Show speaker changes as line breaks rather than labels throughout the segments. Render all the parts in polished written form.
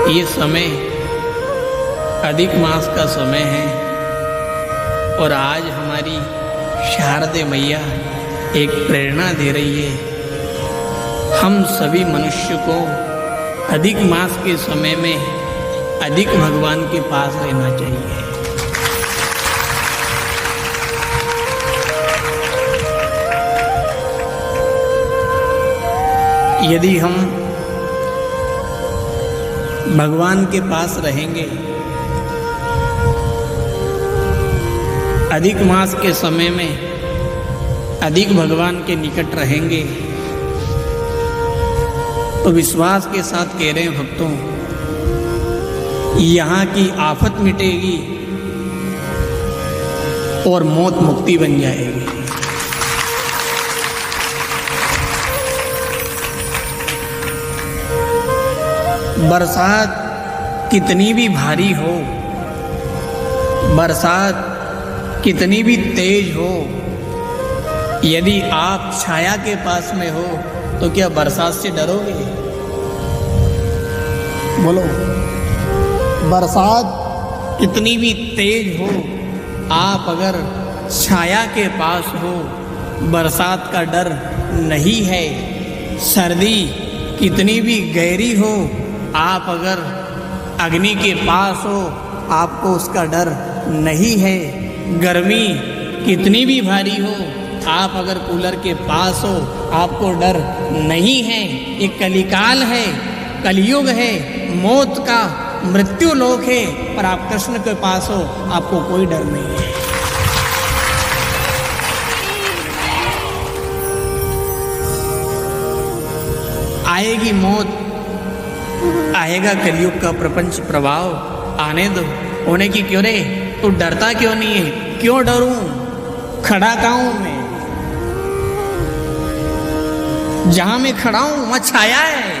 ये समय अधिक मास का समय है और आज हमारी शारदे मैया एक प्रेरणा दे रही है। हम सभी मनुष्य को अधिक मास के समय में अधिक भगवान के पास रहना चाहिए। यदि हम भगवान के पास रहेंगे, अधिक मास के समय में अधिक भगवान के निकट रहेंगे, तो विश्वास के साथ कह रहे हैं भक्तों, यहाँ की आफत मिटेगी और मौत मुक्ति बन जाएगी। बरसात कितनी भी भारी हो, बरसात कितनी भी तेज हो, यदि आप छाया के पास में हो तो क्या बरसात से डरोगे? बोलो। बरसात कितनी भी तेज हो, आप अगर छाया के पास हो, बरसात का डर नहीं है। सर्दी कितनी भी गहरी हो, आप अगर अग्नि के पास हो, आपको उसका डर नहीं है। गर्मी कितनी भी भारी हो, आप अगर कूलर के पास हो, आपको डर नहीं है। ये कलिकाल है, कलयुग है, मौत का मृत्यु लोक है, पर आप कृष्ण के पास हो, आपको कोई डर नहीं है। आएगी मौत, आएगा कलयुग का प्रपंच प्रभाव, आने दो। होने की क्यों रे? तू डरता क्यों नहीं है? क्यों डरूं? खड़ा कहाँ हूं मैं? जहां मैं खड़ा हूं वहां छाया है,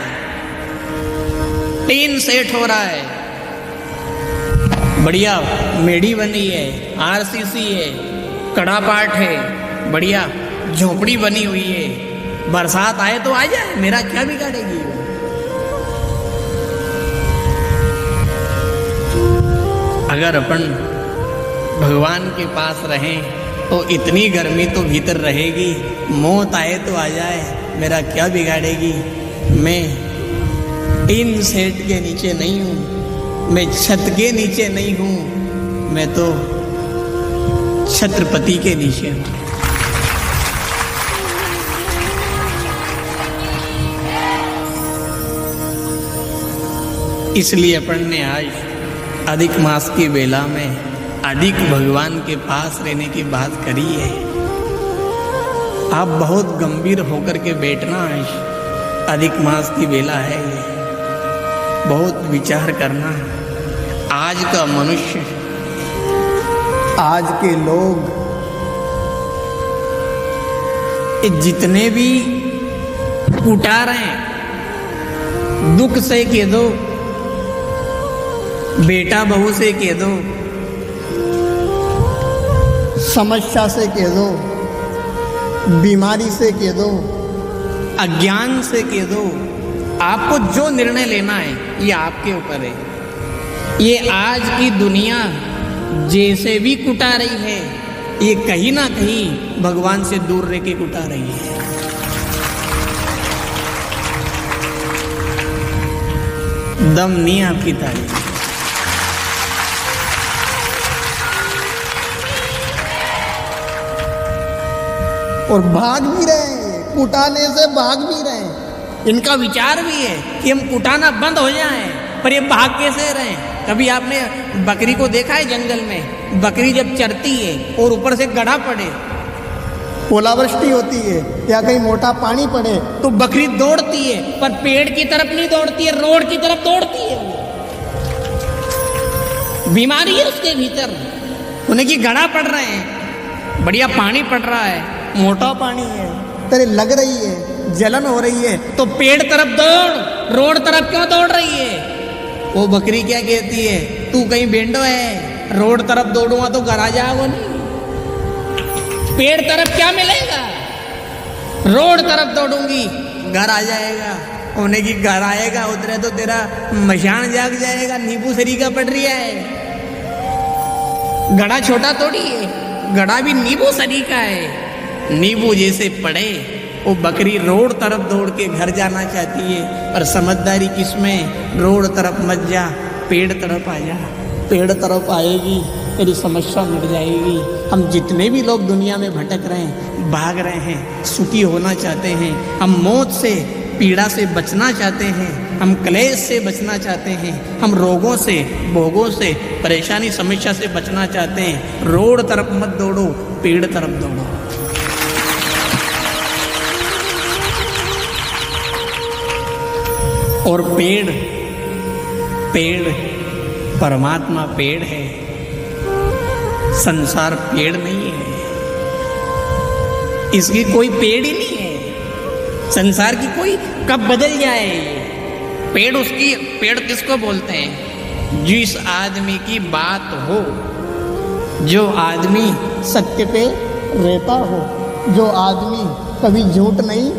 टीन सेट हो रहा है, बढ़िया मेढ़ी बनी है, आरसीसी है, कड़ा पाट है, बढ़िया झोपड़ी बनी हुई है। बरसात आए तो आ जाए, मेरा क्या बिगाड़ेगी? अगर अपन भगवान के पास रहें तो इतनी गर्मी तो भीतर रहेगी। मौत आए तो आ जाए, मेरा क्या बिगाड़ेगी? मैं टीन सेट के नीचे नहीं हूँ, मैं छत के नीचे नहीं हूँ, मैं तो छत्रपति के नीचे हूँ। इसलिए अपन ने आज अधिक मास की बेला में अधिक भगवान के पास रहने की बात करी है। आप बहुत गंभीर होकर के बैठना है, अधिक मास की बेला है ये, बहुत विचार करना है। आज का मनुष्य, आज के लोग, जितने भी कुटा रहे हैं, दुख से कह दो, बेटा बहू से कह दो, समस्या से कह दो, बीमारी से कह दो, अज्ञान से कह दो, आपको जो निर्णय लेना है ये आपके ऊपर है। ये आज की दुनिया जैसे भी कुटा रही है, ये कहीं ना कहीं भगवान से दूर रह के कुटा रही है। दम नहीं आपकी तारीफ, और भाग भी रहे हैं, कुटाने से भाग भी रहे हैं। इनका विचार भी है कि हम कुटाना बंद हो जाएं, पर ये भाग कैसे रहे? कभी आपने बकरी को देखा है जंगल में? बकरी जब चरती है और ऊपर से गड्ढा पड़े, ओलावृष्टि होती है या कहीं मोटा पानी पड़े, तो बकरी दौड़ती है, पर पेड़ की तरफ नहीं दौड़ती है, रोड की तरफ दौड़ती है। बीमारी है उसके भीतर, उन्हें की गड्ढा पड़ रहे हैं, बढ़िया पानी पड़ रहा है, मोटा पानी है, तेरे लग रही है, जलन हो रही है, तो पेड़ तरफ दौड़, रोड तरफ क्यों दौड़ रही है? वो बकरी क्या कहती है? तू कहीं बेंडो है, रोड तरफ दौड़ूंगा तो घर आ जाओगे नहीं। पेड़ तरफ क्या मिलेगा? रोड तरफ दौड़ूंगी, घर आ जाएगा। होने की घर आएगा उतरे तो तेरा मशान जाग जाएगा। नींबू सरीका पड़ रही है, घड़ा छोटा थोड़ी है, घड़ा भी नींबू सरीका है। नींबू जैसे पड़े वो बकरी रोड तरफ दौड़ के घर जाना चाहती है, पर समझदारी किसमें, रोड तरफ मत जा, पेड़ तरफ आ जा। पेड़ तरफ आएगी तेरी समस्या मिट जाएगी। हम जितने भी लोग दुनिया में भटक रहे हैं, भाग रहे हैं, सुखी होना चाहते हैं, हम मौत से, पीड़ा से बचना चाहते हैं, हम क्लेश से बचना चाहते हैं, हम रोगों से, भोगों से, परेशानी समस्या से बचना चाहते हैं, रोड तरफ मत दौड़ो, पेड़ तरफ दौड़ो। और पेड़ परमात्मा पेड़ है, संसार पेड़ नहीं है, इसकी कोई पेड़ ही नहीं है। संसार की कोई कब बदल जाए पेड़, उसकी पेड़ किसको बोलते हैं? जिस आदमी की बात हो, जो आदमी सत्य पे रहता हो, जो आदमी कभी झूठ नहीं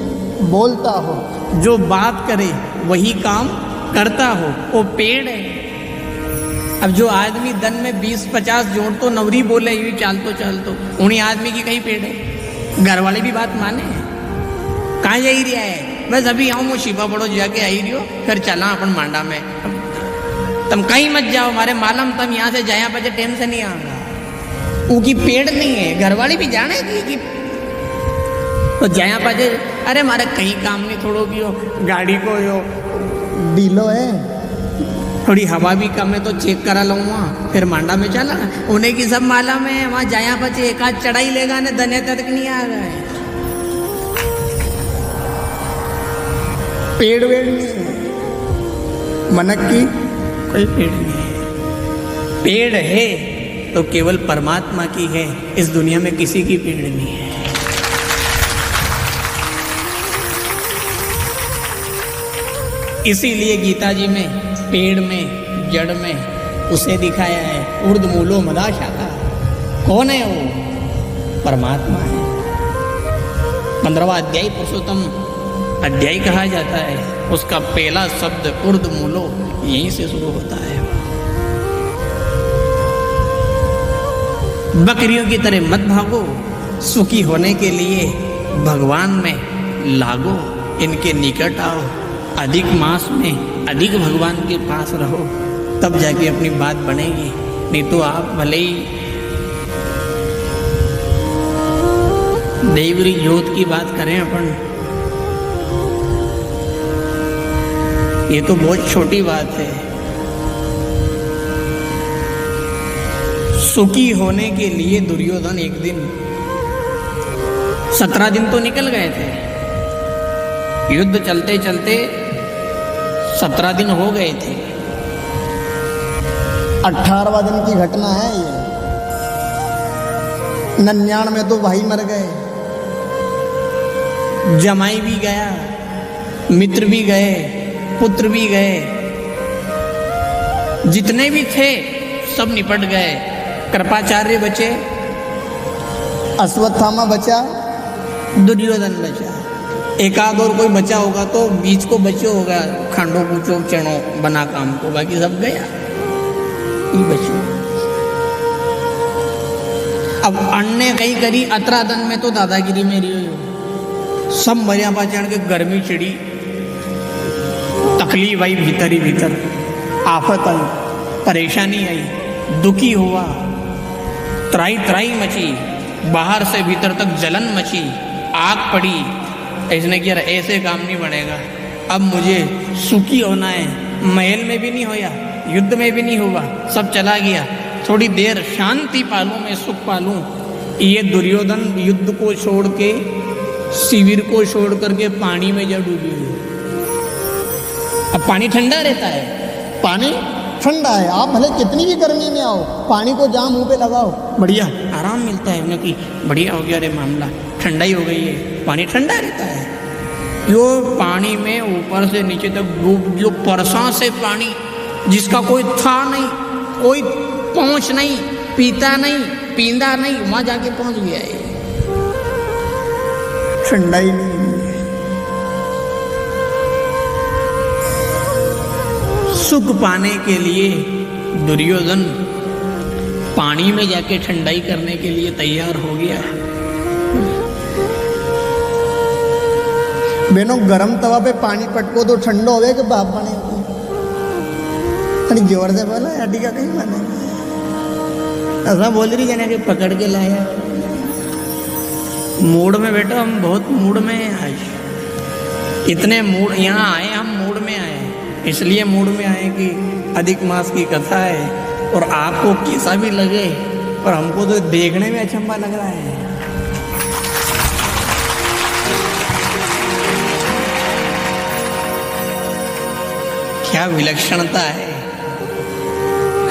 बोलता हो, जो बात करे वही काम करता हो, वो पेड़ है। अब जो आदमी दिन में 20-50 जोड़ तो नवरी बोले यूँ चाल तो उन्हीं आदमी की कहीं पेड़ है। घर वाले भी बात माने, कहाँ जा ही रहा है? बस अभी आऊँ वो शिपा पड़ो जाके आई रही हो, फिर चला अपन मांडा में। तुम कहीं मत जाओ, हमारे मालूम तुम यहाँ से जाया बजे टेंशन नहीं आऊंगा। वो की पेड़ नहीं है, घर वाले भी जाने की तो जाया पाजे। अरे हमारे कहीं काम नहीं, थोड़ो की हो गाड़ी को यो डीलो है, थोड़ी हवा भी कम है तो चेक करा लूँगा, फिर मांडा में चला। उन्हें की सब माला में वहाँ जाया बचे एक आध चढ़ाई लेगा ने दने तक नहीं आ गए। पेड़ वेड़ नहीं है, मनक की कोई पेड़ नहीं है। पेड़ है तो केवल परमात्मा की है, इस दुनिया में किसी की पेड़ नहीं है। इसीलिए गीता जी में पेड़ में, जड़ में उसे दिखाया है, ऊर्ध्व मूलो मदा शाखा। कौन है वो? परमात्मा है। 15वां अध्याय पुरुषोत्तम अध्याय कहा जाता है, उसका पहला शब्द ऊर्ध्व मूलो यहीं से शुरू होता है। बकरियों की तरह मत भागो, सुखी होने के लिए भगवान में लागो, इनके निकट आओ, अधिक मास में अधिक भगवान के पास रहो, तब जाके अपनी बात बनेगी। नहीं तो आप भले ही देवरी ज्योत की बात करें अपन, ये तो बहुत छोटी बात है। सुखी होने के लिए दुर्योधन एक दिन 17 दिन तो निकल गए थे, युद्ध चलते चलते 17 दिन हो गए थे। 18वां दिन की घटना है ये। 99 में तो भाई मर गए, जमाई भी गया, मित्र भी गए, पुत्र भी गए, जितने भी थे सब निपट गए। कृपाचार्य बचे, अश्वत्थामा बचा, दुर्योधन बचा, एक आध और कोई बचा होगा तो बीच को बचे होगा, खांडो पूछो चढ़ो बना काम को, बाकी सब गया ही बचो। अब अन्य कहीं करी 18 दिन में तो दादागिरी मेरी हुई, सब मरिया पा चढ़ के गर्मी चिड़ी, तकलीफ आई भीतर ही भीतर, आफत आई, परेशानी आई, दुखी हुआ, त्राई त्राई मची, बाहर से भीतर तक जलन मची, आग पड़ी। इसने किया ऐसे काम नहीं बनेगा, अब मुझे सुखी होना है। महल में भी नहीं होया, युद्ध में भी नहीं हुआ, सब चला गया, थोड़ी देर शांति पालूं, मैं सुख पालूं। ये दुर्योधन युद्ध को छोड़ के, शिविर को छोड़ करके पानी में जा डूबी हुई। अब पानी ठंडा रहता है, पानी ठंडा है, आप भले कितनी भी गर्मी में आओ, पानी को जहाँ मुंह पे लगाओ, बढ़िया आराम मिलता है उन्हें कि बढ़िया हो गया रे मामला, ठंडाई हो गई है, पानी ठंडा रहता है। यो पानी में ऊपर से नीचे तक डूब, जो परसा से पानी जिसका कोई था नहीं, कोई पहुंच नहीं, पीता नहीं, पींदा नहीं, वहां जाके पहुंच गया है, ठंडाई नहीं है। सुख पाने के लिए दुर्योधन पानी में जाके ठंडाई करने के लिए तैयार हो गया।
बहनों, गरम तवा पे पानी पटको तो ठंडो होवे कि बाप बने। जोर से बोला अड्डी का कहीं माने ऐसा बोल रही जाने कि पकड़ के लाया।
मूड में बैठो, हम बहुत मूड में हैं आज। इतने मूड यहाँ आए, हम मूड में आए, इसलिए मूड में आए कि अधिक मास की कथा है और आपको कैसा भी लगे, और हमको तो देखने में अचंभा लग रहा है। क्या विलक्षणता है,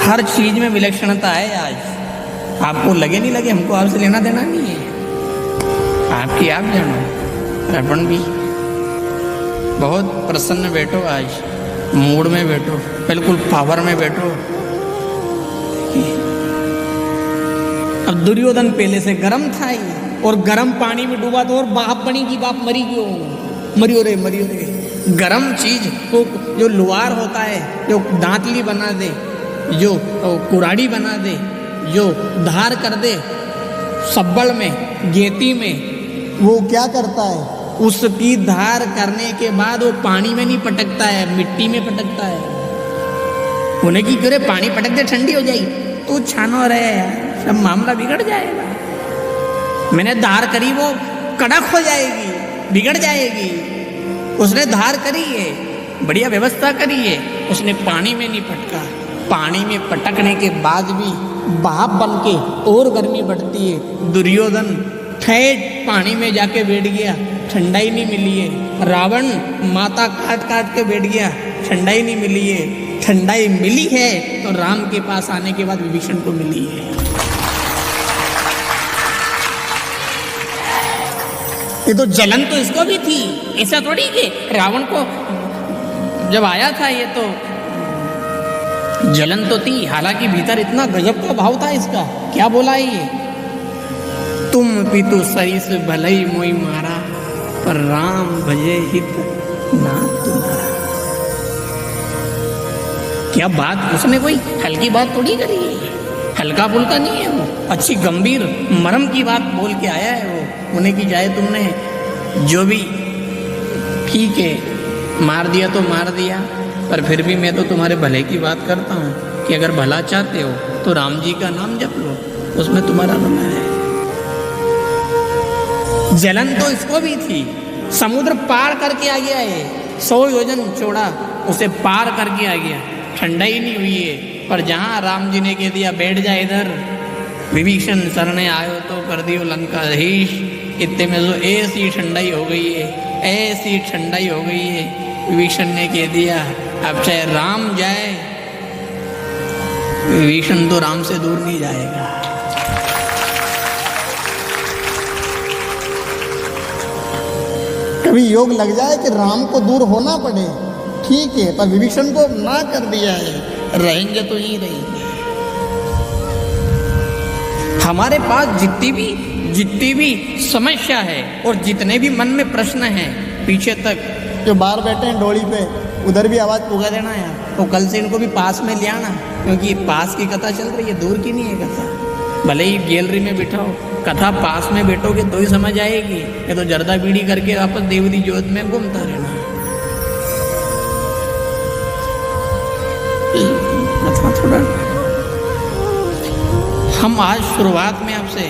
हर चीज में विलक्षणता है आज। आपको लगे नहीं लगे, हमको आपसे लेना देना नहीं है, आपकी आप जानो। अर्पण भी बहुत प्रसन्न बैठो, आज मूड में बैठो, बिल्कुल पावर में बैठो। अब दुर्योधन पहले से गर्म था ही, और गर्म पानी में डूबा तो और बाप बनी की बाप मरी क्यों, मरियो रे मरियो रे। गर्म चीज को जो लुहार होता है, जो दांतली बना दे, जो कुराड़ी बना दे, जो धार कर दे सब्बड़ में, गेती में,
वो क्या करता है?
उसकी धार करने के बाद वो पानी में नहीं पटकता है, मिट्टी में पटकता है। होने की क्यों रे, पानी पटक दे ठंडी हो जाएगी, तू छानो रहे यार, सब मामला बिगड़ जाएगा। मैंने धार करी, वो कड़क हो जाएगी, बिगड़ जाएगी। उसने धार करी है, बढ़िया व्यवस्था करी है, उसने पानी में नहीं पटका। पानी में पटकने के बाद भी भाप बन के और गर्मी बढ़ती है। दुर्योधन ठेठ पानी में जाके बैठ गया, ठंडाई नहीं मिली है। रावण माता काट काट के बैठ गया, ठंडाई नहीं मिली है। ठंडाई मिली है तो राम के पास आने के बाद विभीषण को मिली है। ये तो जलन तो इसको भी थी, ऐसा थोड़ी कि रावण को जब आया था ये तो जलन तो थी, हालांकि भीतर इतना गजब का भाव था इसका। क्या बोला ये, तुम पितु सरिस भलई मोई मारा, पर राम भजे हित ना तुम्हारा। क्या बात, उसने कोई हल्की बात थोड़ी करी है, हल्का फुल्का नहीं है वो, अच्छी गंभीर मर्म की बात बोल के आया है वो। होने की जाए तुमने जो भी ठीक है, मार दिया तो मार दिया, पर फिर भी मैं तो तुम्हारे भले की बात करता हूँ कि अगर भला चाहते हो तो राम जी का नाम जप लो, उसमें तुम्हारा भला है। जलन तो इसको भी थी, समुद्र पार करके आ गया है, 100 योजन चौड़ा, उसे पार करके आ गया, ठंडा ही नहीं हुई है। पर जहाँ राम जी ने कह दिया बैठ जा इधर, विभीषण शरणे आयो तो कर दियो लंकाधीश, इतने में जो ऐसी ठंडाई हो गई है, ऐसी ठंडाई हो गई है। विभीषण ने कह दिया अब चाहे राम जाए, विभीषण तो राम से दूर नहीं जाएगा।
कभी योग लग जाए कि राम को दूर होना पड़े, ठीक है, पर विभीषण को ना कर दिया है,
रहेंगे तो ही रहेंगे। हमारे पास जितनी भी समस्या है और जितने भी मन में प्रश्न हैं, पीछे तक
जो बाहर बैठे हैं डोली पे, उधर भी आवाज
पुगा देना यार, तो कल से इनको भी पास में ले आना, क्योंकि पास की कथा चल रही है, दूर की नहीं है कथा। भले ही गैलरी में बिठाओ, कथा पास में बैठोगे तो ही समझ आएगी, ये तो जर्दा बीड़ी करके वापस देवरी जोत में घूमता रहना। थोड़ा हम आज शुरुआत में आपसे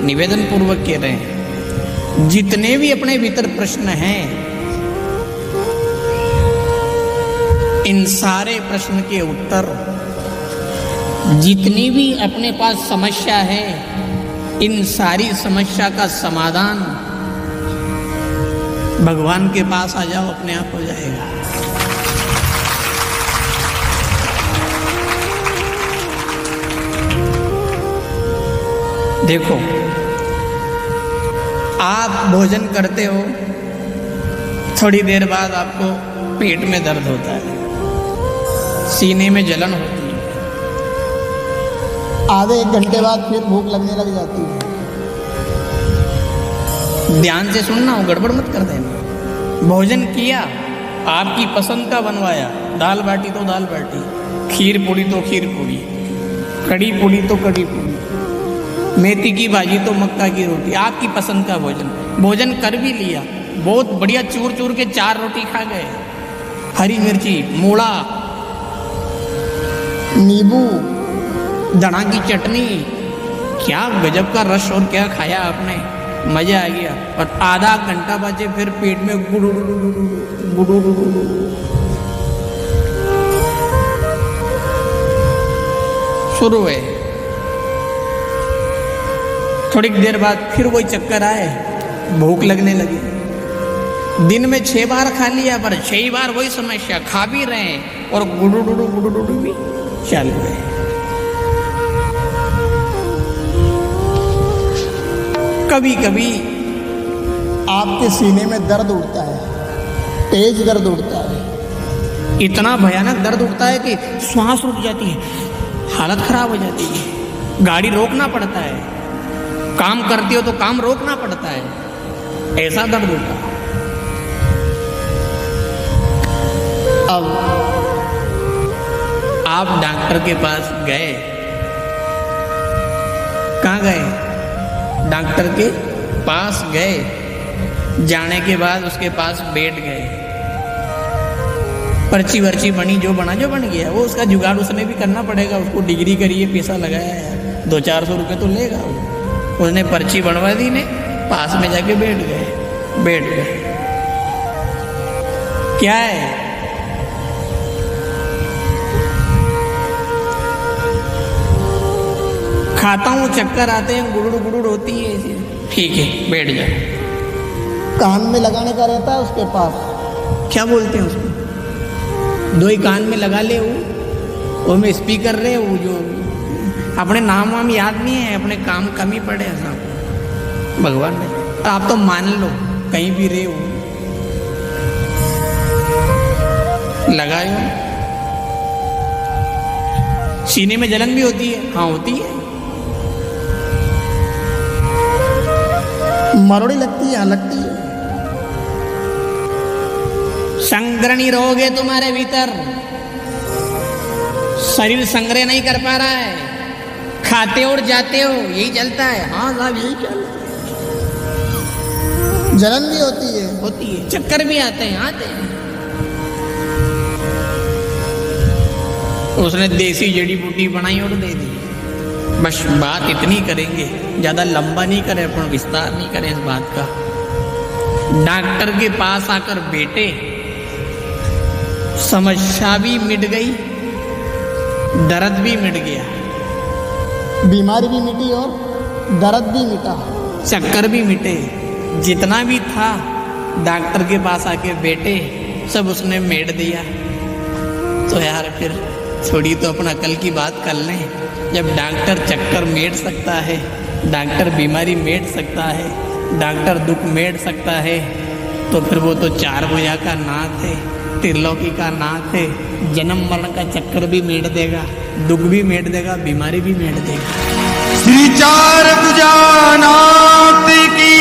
निवेदन पूर्वक कह रहे हैं, जितने भी अपने भीतर प्रश्न हैं, इन सारे प्रश्न के उत्तर, जितनी भी अपने पास समस्या है, इन सारी समस्या का समाधान भगवान के पास आ जाओ, अपने आप हो जाएगा। देखो, आप भोजन करते हो, थोड़ी देर बाद आपको पेट में दर्द होता है, सीने में जलन होती है,
आधे 1 घंटे बाद फिर भूख लगने लग जाती है।
ध्यान से सुनना हो, गड़बड़ मत कर देना। भोजन किया, आपकी पसंद का बनवाया, दाल बाटी तो दाल बाटी, खीर पूड़ी तो खीर पूड़ी, कड़ी पूड़ी तो कड़ी पूड़ी, मेथी की भाजी तो मक्का की रोटी, आपकी पसंद का भोजन। भोजन कर भी लिया, बहुत बढ़िया चूर चूर के 4 रोटी खा गए, हरी मिर्ची, मूड़ा,
नींबू,
धना की चटनी, क्या गजब का रस, और क्या खाया आपने, मजा आ गया। और आधा घंटा बचे फिर पेट में गुडू शुरू हुए। थोड़ी देर बाद फिर वही चक्कर आए, भूख लगने लगी। दिन में 6 बार खा लिया, पर 6 बार वही समस्या, खा भी रहे हैं और गुडू भी चालू है। कभी कभी
आपके सीने में दर्द उठता है, तेज दर्द उठता है,
इतना भयानक दर्द उठता है कि श्वास रुक जाती है, हालत खराब हो जाती है, गाड़ी रोकना पड़ता है, काम करती हो तो काम रोकना पड़ता है, ऐसा दर्द होता है। अब आप डॉक्टर के पास गए, कहाँ गए? डॉक्टर के पास गए, जाने के बाद उसके पास बैठ गए, पर्ची वर्ची बनी, जो बन गया वो उसका जुगाड़ उसने भी करना पड़ेगा, उसको डिग्री करिए, पैसा लगाया है, 200-400 रुपये तो लेगा वो। उसने पर्ची बनवा दी, ने पास में जाके बैठ गए। क्या है? खाता हूँ, चक्कर आते हैं, गुड़ुड़ होती है ऐसी। ठीक है, बैठ जाओ।
कान में लगाने का रहता है उसके पास,
क्या बोलते हैं उसको? 2 ही कान में लगा ले वो में स्पीकर रहे, वो जो अपने नाम वाम याद नहीं है, अपने काम कम ही पड़े ऐसा भगवान ने। आप तो मान लो कहीं भी रहे हो, लगाए। सीने में जलन भी होती है? हाँ होती है।
मरोड़ी लगती है? हाँ लगती है।
संग्रहणी रोग है तुम्हारे भीतर, शरीर संग्रह नहीं कर पा रहा है, खाते और जाते हो, यही चलता है। हाँ साहब यही चल रहा है।
जलन भी होती है,
चक्कर भी आते हैं, आते हैं। उसने देसी जड़ी बूटी बनाई और दे दी। बस बात इतनी करेंगे, ज्यादा लंबा नहीं करें, अपन विस्तार नहीं करें इस बात का। डॉक्टर के पास आकर बैठे, समस्या भी मिट गई, दर्द भी मिट गया,
बीमारी भी मिटी और दर्द भी मिटा,
चक्कर भी मिटे, जितना भी था डॉक्टर के पास आके बैठे, सब उसने मेट दिया। तो यार फिर थोड़ी तो अपना अकल की बात कर लें। जब डॉक्टर चक्कर मेट सकता है, डॉक्टर बीमारी मेट सकता है, डॉक्टर दुख मेट सकता है, तो फिर वो तो 4 भुजा का नाथ है, त्रिलोकी का नाथ है, जन्म मरण का चक्कर भी मेट देगा, दुख भी मेट देगा, बीमारी भी मेट देगा।
श्री 4 भुजा नाथ की।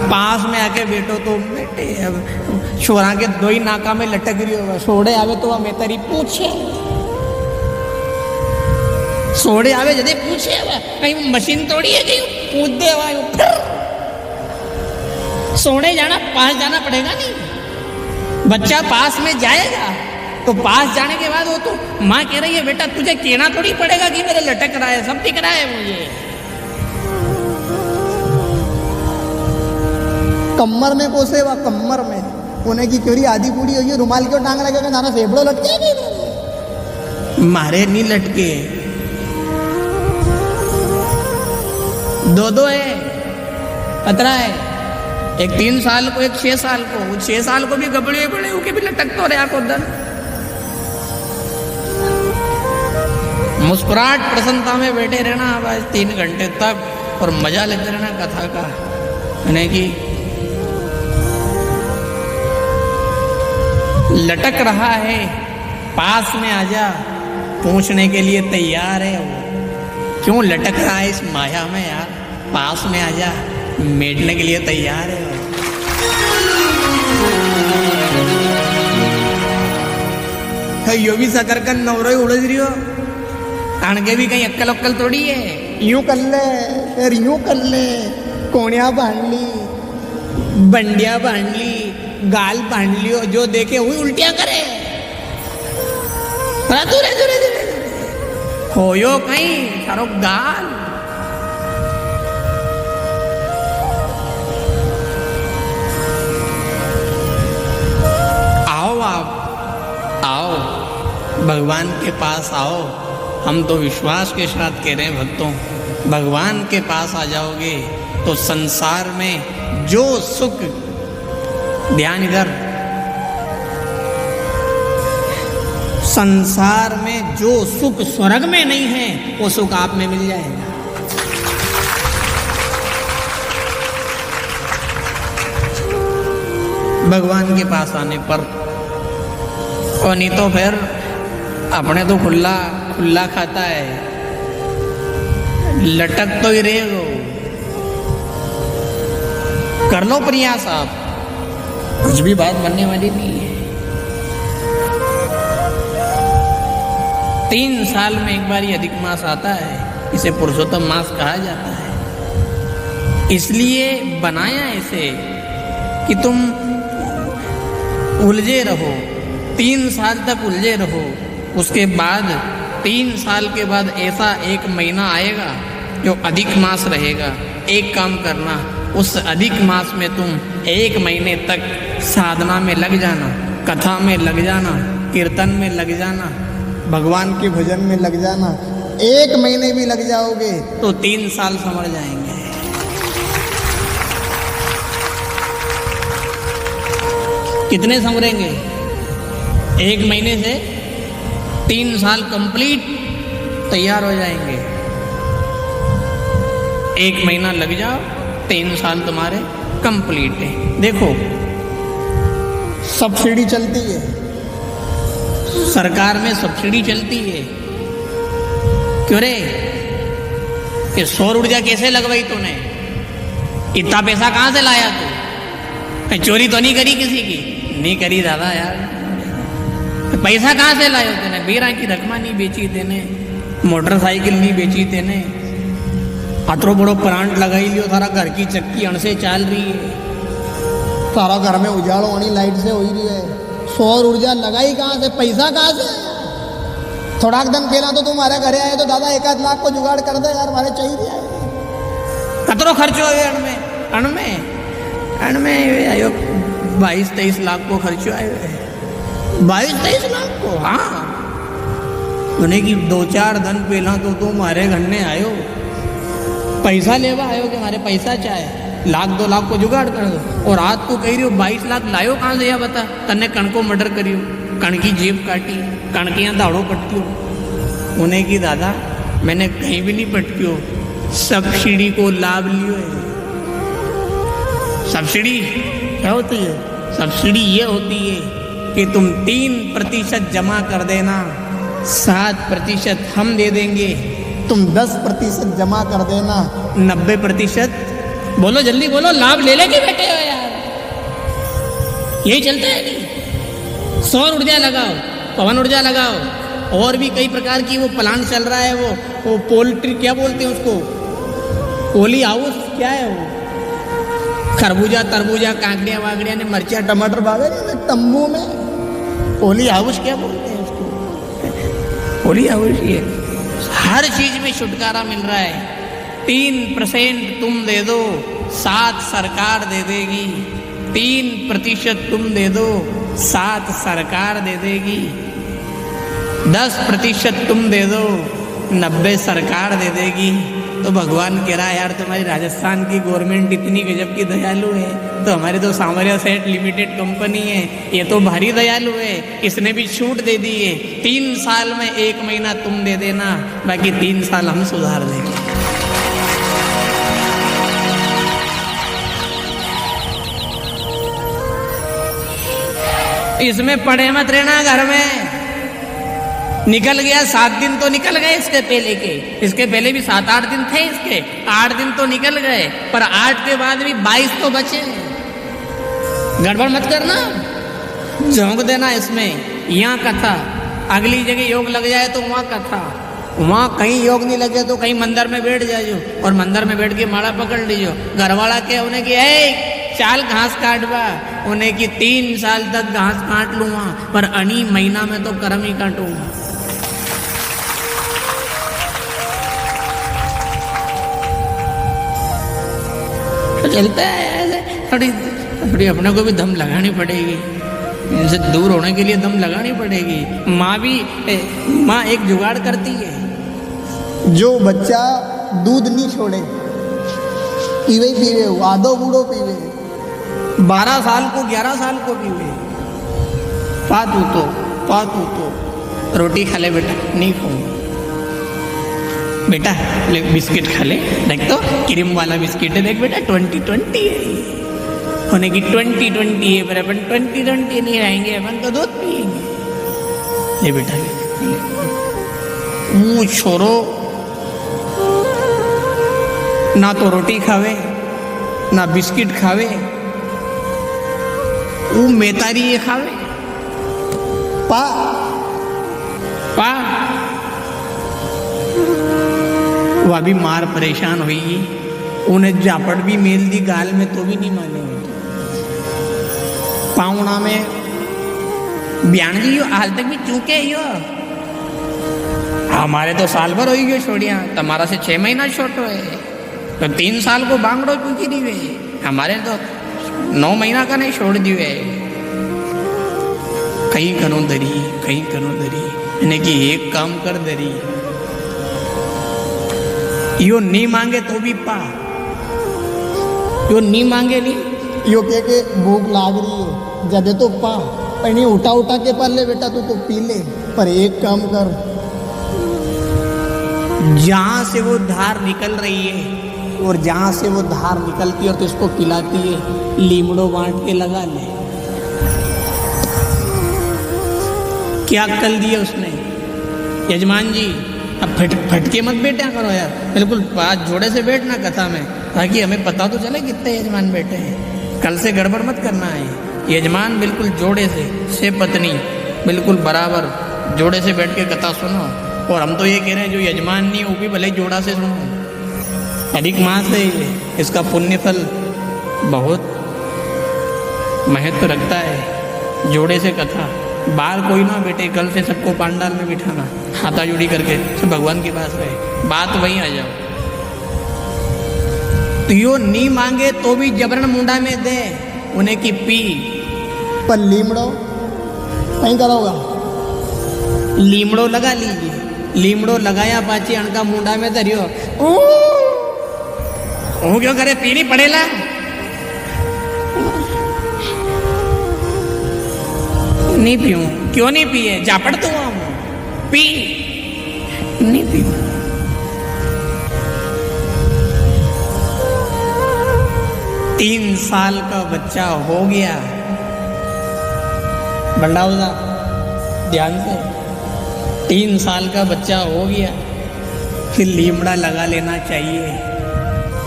पास में आके बैठो तो बेटे, अब छोरा के 2 ही नाका में लटक रही होगा, सोड़े आवे तो मैं तेरी पूछे, सोड़े आवे जदे पूछे, कहीं मशीन तोड़ी है, कहीं पूछ दे, सोड़े जाना, पास जाना पड़ेगा नहीं। बच्चा पास में जाएगा तो पास जाने के बाद वो तो माँ कह रही है बेटा तुझे कहना थोड़ी पड़ेगा कि मेरे लटक रहा है, सब दिख रहा है मुझे।
कमर में कोसे वा कमर में उन्हें की क्योरी आधी पूरी होगी, रुमाल क्यों टांग लगेगा, नाना फेफड़ो लटके
मारे नहीं लटके, 2 है, 15 है, एक 3 साल को, एक 6 साल को, 6 साल को भी गबड़े बड़े होके भी लटक तो रहा को दर। मुस्कुराहट प्रसन्नता में बैठे रहना बस 3 घंटे तक, और मजा लेते रहना कथा का। यानी कि लटक रहा है, पास में आजा, पूछने के लिए तैयार है वो, क्यों लटक रहा है इस माया में यार, पास में आजा, मेटने के लिए तैयार है वो। यो भी सकरकन नवरो ही उड़ज रही हो, आणके भी कहीं अक्कल उक्कल थोड़ी है।
यूं कर ले, फिर यूं कर ले, कोणिया बांध ली,
बंडिया बांध ली, गाल बांध लियो, जो देखे वही उल्टिया करे। होयो कहीं तारो गाल। आओ आप आओ, भगवान के पास आओ। हम तो विश्वास के साथ कह रहे हैं भक्तों, भगवान के पास आ जाओगे तो संसार में जो सुख, ध्यान इधर, संसार में जो सुख स्वर्ग में नहीं है वो सुख आप में मिल जाएगा। भगवान के पास आने पर। और नहीं तो फिर अपने तो खुला खुला खाता है, लटक तो ही रहेगो। कर लो प्रयास आप, कुछ भी बात बनने वाली नहीं है। 3 साल में एक बार ये अधिक मास आता है, इसे पुरुषोत्तम मास कहा जाता है। इसलिए बनाया इसे कि तुम उलझे रहो, 3 साल तक उलझे रहो। उसके बाद 3 साल के बाद ऐसा एक महीना आएगा जो अधिक मास रहेगा। एक काम करना, उस अधिक मास में तुम 1 महीने तक साधना में लग जाना, कथा में लग जाना, कीर्तन में लग जाना,
भगवान के भजन में लग जाना। 1 महीने भी लग जाओगे
तो 3 साल समझ जाएंगे। कितने संवरेंगे? 1 महीने से 3 साल कंप्लीट तैयार हो जाएंगे। 1 महीना लग जाओ, 3 साल तुम्हारे कंप्लीट है। देखो
सब्सिडी चलती है,
सरकार में सब्सिडी चलती है। क्यों रे? कि सौर ऊर्जा कैसे लगवाई तूने? इतना पैसा कहाँ से लाया तू? कहीं चोरी तो नहीं करी किसी की? नहीं करी दादा यार। पैसा कहाँ से लायो तेने? बेरा की रकमा नहीं बेची तेने, मोटरसाइकिल नहीं बेची तेने, अतरो बड़ो प्लांट लगाई लियो, थारा घर की चक्की अणसे चाल रही है,
सारा घर में उजाड़ो वाली लाइट से हो रही है। सौर ऊर्जा लगाई कहाँ से? पैसा कहाँ से? थोड़ा दिन पहला तो तुम्हारे घरे आए तो दादा 1-8 लाख को जुगाड़ कर दे यार, हमारे चाहिए।
कतरो खर्चो है अण में आयो 22-23 लाख को खर्चो आयो है। 22-23 लाख को? हाँ, उन्हें की 2-4 दिन पहला तो तुम हमारे घर में आयो, पैसा लेवा आयो कि हमारे पैसा चाहे, 1-2 लाख को जुगाड़ कर दो। और आज तो कह रही हो 22 लाख लायो कहाँ से? या बता, तन्ने कण को मर्डर करियो, कण की जेब काटी, कणकियाँ दाड़ो पटकियो। उन्हें की दादा मैंने कहीं भी नहीं पटकियो, सब्सिडी को लाभ लियो है। सब्सिडी क्या होती है? सब्सिडी ये होती है कि तुम 3% जमा कर देना, 7% हम दे देंगे।
तुम 10% जमा कर देना,
90%। बोलो जल्दी बोलो, लाभ ले लेके बैठे हो यार। यही चलता है नहीं? सौर ऊर्जा लगाओ, पवन ऊर्जा लगाओ, और भी कई प्रकार की वो प्लांट चल रहा है। वो पोल्ट्री क्या बोलते हैं उसको, पोली हाउस क्या है वो, खरबूजा तरबूजा काकड़िया वाकड़िया ने मर्चा टमाटर बागे
तंबू में
पोली हाउस क्या बोलते हैं उसको, पोली हाउस। ये हर चीज में छुटकारा मिल रहा है। 3% तुम दे दो, 7 सरकार दे देगी। 3% तुम दे दो, 7 सरकार दे देगी। 10% तुम दे दो, 90 सरकार दे देगी। तो भगवान कह रहा है यार तुम्हारी राजस्थान की गवर्नमेंट इतनी गजब की दयालु है, तो हमारी तो सामरिया सेठ लिमिटेड कंपनी है, ये तो भारी दयालु है, इसने भी छूट दे दी है। 3 साल में 1 महीना तुम दे देना, बाकी 3 साल हम सुधार देंगे। इसमें पड़े मत रहना घर में। निकल गया 7 दिन तो निकल गए इसके पहले के, इसके पहले भी 7-8 दिन थे इसके, 8 दिन तो निकल गए, पर 8 के बाद भी 22 तो बचे। गड़बड़ मत करना, झोंक देना इसमें। यहाँ कथा अगली जगह योग लग जाए तो वहाँ कथा, वहाँ कहीं योग नहीं लगे तो कहीं मंदिर में बैठ जाइयो और मंदिर में बैठ के माला पकड़ लीजियो। घरवाला के उन्हें कि चाल घास काटवा, उन्हें कि 3 साल तक घास काट लूँगा पर अनी महीना में तो कर्म ही काटूंगा। तो चलता है ऐसे, थोड़ी अपने को भी दम लगानी पड़ेगी, इनसे दूर होने के लिए दम लगानी पड़ेगी। माँ एक जुगाड़ करती है,
जो बच्चा दूध नहीं छोड़े पीवे पीवे, आधो बूढ़ो पीवे,
12 साल को 11 साल को पीवे, पातू तो रोटी खा ले बेटा, नहीं खाऊंगा बेटा, ले बिस्किट खा ले, देख तो क्रीम वाला बिस्किट है, देख बेटा 20-20 है, होने की 20-20 है, पर अपन 20-20 नहीं आएंगे, अपन तो दूध पिएंगे। ले बेटा ले, मुँह छोड़ो, ना तो रोटी खावे ना बिस्किट खावे, वो मेतारी ये खावे
पा
वह भी मार परेशान हुई, उन्हें जापड़ भी मेल दी गाल में तो भी नहीं माने। पाउना में बयान जी यो हाल तक भी चूके यो, हमारे तो साल भर हो गए छोड़िया, तुम्हारा से 6 महीना छोटो है, तो 3 साल को बांगड़ो चूकी नहीं वे, हमारे तो 9 महीना का नहीं छोड़ दिए। कहीं करो दरी इन्हें कि एक काम कर दरी, यो नहीं मांगे तो भी पा, यो नहीं मांगे नहीं,
यो के भूख लाग रही है जदे तो पा, पर नहीं उठा के पर ले बेटा, तू तो पी ले, पर एक काम कर,
जहां से वो धार निकल रही है और जहां से वो धार निकलती है और तो इसको पिलाती है, लीमड़ो बांट के लगा ले। क्या अक्कल दी है उसने, यजमान जी अब फटके मत बैठा करो यार, बिल्कुल पास जोड़े से बैठना कथा में, ताकि हमें पता तो चले कितने यजमान बैठे हैं, कल से गड़बड़ मत करना है। यजमान बिल्कुल जोड़े से पत्नी बिल्कुल बराबर जोड़े से बैठ के कथा सुनो, और हम तो ये कह रहे हैं जो यजमान नहीं वो भी भले जोड़ा से सुनो, अधिक मास है इसका पुण्य फल बहुत महत्व रखता है। जोड़े से कथा, बाहर कोई ना बैठे, कल से सबको पांडाल में बिठाना, हाथा जोड़ी करके सब भगवान के पास रहे, बात वहीं आ जाओ। तो यो नहीं मांगे तो भी जबरन मुंडा में दे, उन्हें की पी,
पर लीमड़ो कहीं करोगा,
लीमड़ो लगा लीजिए, लीमड़ो लगाया पाची अणका मुंडा में धरियो, ओ क्यों करे, पीनी पड़ेला, नहीं पीऊं, क्यों नहीं पिए, जापड़ तो पी, नहीं पीऊं। तीन साल का बच्चा हो गया, बंडाउदा ध्यान से, 3 साल का बच्चा हो गया, फिर लीमड़ा लगा लेना चाहिए।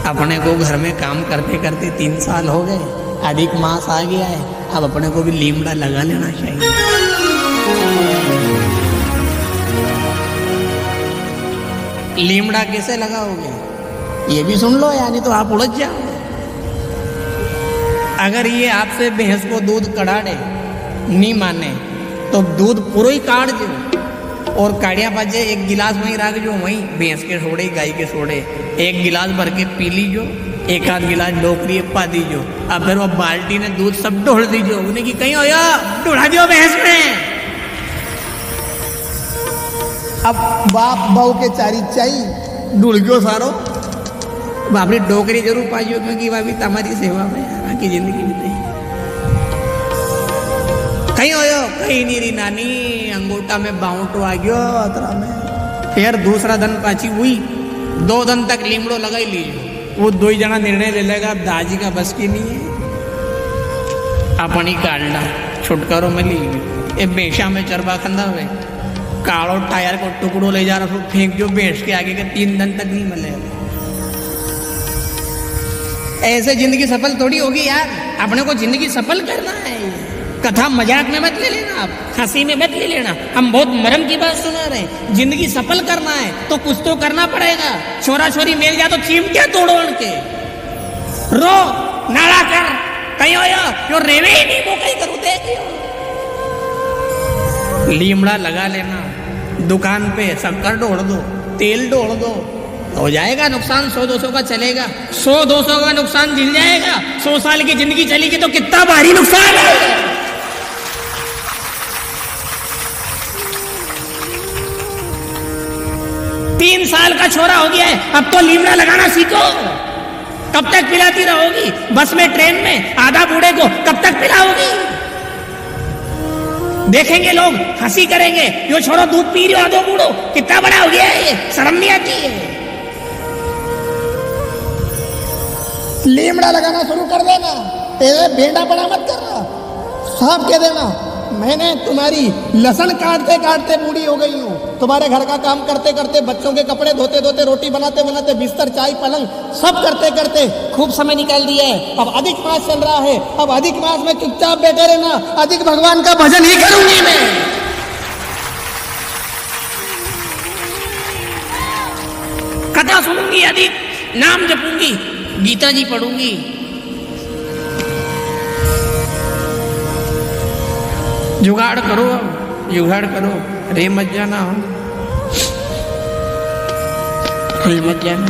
अपने को घर में काम करते करते 3 साल हो गए, अधिक मास आ गया है, अब अपने को भी लीमड़ा लगा लेना चाहिए। लीमड़ा कैसे लगाओगे ये भी सुन लो, यानी तो आप उलझ जाओगे। अगर ये आपसे भैंस को दूध कढ़ाड़े नहीं माने तो दूध पूरा ही काट दो और काढ़िया पाजे 1 गिलास वहीं रख जो, वहीं भैंस के सोड़े गाय के सोड़े 1 गिलास भर के पी लीजो, 1 गिलास डोकरी पा दीजो, अब फिर वो बाल्टी ने दूध सब ढोल दीजो, उन्हें की कहीं हो ढोड़ा दियो भैंस में।
अब बाप बहू के चारी चाहिए
ढूल गयो सारो, बापरी डोकरी जरूर पाइयो, क्योंकि वह भी तुम्हारी सेवा में आकी जिंदगी बीते। कहीं हो कहीं नहीं रही नानी, अंगूठा में बाउंटो आ गयो अतरा में, फिर दूसरा दिन पाची हुई, 2 दिन तक लीमड़ो लगा ही लीजिए, वो 2 ही जना निर्णय ले लेगा, अब दाजी का बस की नहीं है, अपनी काटना छुटकारो मिली। ये बेशा में चरबा खंदा हुए, काड़ो टायर को टुकड़ो ले जा रहा फेंक जो भैंस के आगे के 3 दिन तक नहीं मिलेगा। ऐसे जिंदगी सफल थोड़ी होगी यार, अपने को जिंदगी सफल करना है, कथा मजाक में मत ले लेना, आप हंसी में मत ले लेना। हम बहुत मरम की बात सुना रहे हैं। जिंदगी सफल करना है तो कुछ तो करना पड़ेगा। छोरा छोरी मिल जा तो चिमटे तोड़ो उनके, रो नाड़ा कर कहीं यो रेवे ही नहीं वो कहीं करूँ देखियो। लीमड़ा लगा लेना, दुकान पे शक्कर ढोड़ दो, तेल ढोड़ दो, हो जाएगा नुकसान। 100-200 का चलेगा, 100-200 का नुकसान झिल जाएगा। 100 साल की जिंदगी चलेगी तो कितना भारी नुकसान है। 3 साल का छोरा हो गया है, अब तो लीमड़ा लगाना सीखो। कब तक पिलाती रहोगी? बस में, ट्रेन में आधा बूढ़े को कब तक पिलाओगी? देखेंगे लोग, हंसी करेंगे, यो छोरो दूध पी रहे हो आधो बूढ़ो, कितना बड़ा हो गया है ये, शर्म नहीं आती है।
लीमड़ा लगाना शुरू कर देना, तेरे बेटा बड़ा मत करना। साफ कह देना, मैंने तुम्हारी लहसुन काटते काटते बूढ़ी हो गई हूँ, तुम्हारे घर का काम करते करते, बच्चों के कपड़े धोते धोते, रोटी बनाते बनाते, बिस्तर चाय पलंग सब करते करते खूब समय निकाल दिया है। अब अधिक मास चल रहा है, अब अधिक मास में चुपचाप बैठे रहना, अधिक भगवान का भजन ही करूंगी मैं।
कथा सुनूंगी, अधिक नाम जपूंगी, गीता जी पढ़ूंगी। जुगाड़ करो, जुगाड़ करो, रे मत जाना हो, रे मत जाना।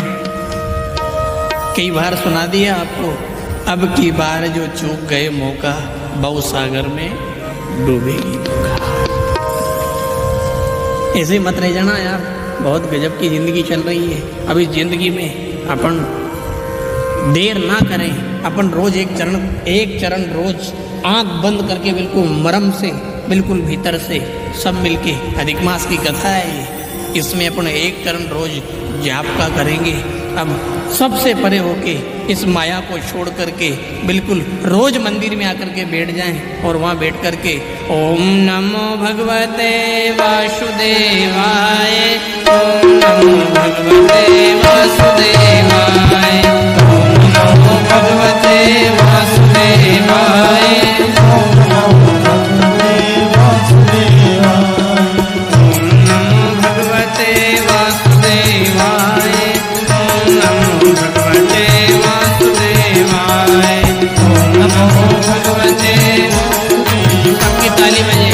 कई बार सुना दिया आपको, अब की बार जो चूक गए मौका, भव सागर में डूबेगी धोखा। ऐसे मत रह जाना यार, बहुत गजब की जिंदगी चल रही है। अब इस जिंदगी में अपन देर ना करें, अपन रोज एक चरण रोज आंख बंद करके बिल्कुल मरम से, बिल्कुल भीतर से सब मिलके, अधिक मास की कथा है ये, इसमें अपन एक चरण रोज जाप का करेंगे। अब सबसे परे होके इस माया को छोड़ करके बिल्कुल रोज मंदिर में आकर के बैठ जाएं और वहाँ बैठ करके ओम नमो भगवते वासुदेवाय, ओम नमो भगवते वासुदेवाय, ओम नमो भगवते वासुदेवाय, ओम नमो भगवते वासुदेवाय, ओम नमो भगवते वासुदेवाय, ओम नमो भगवते। सबकी ताली बजे,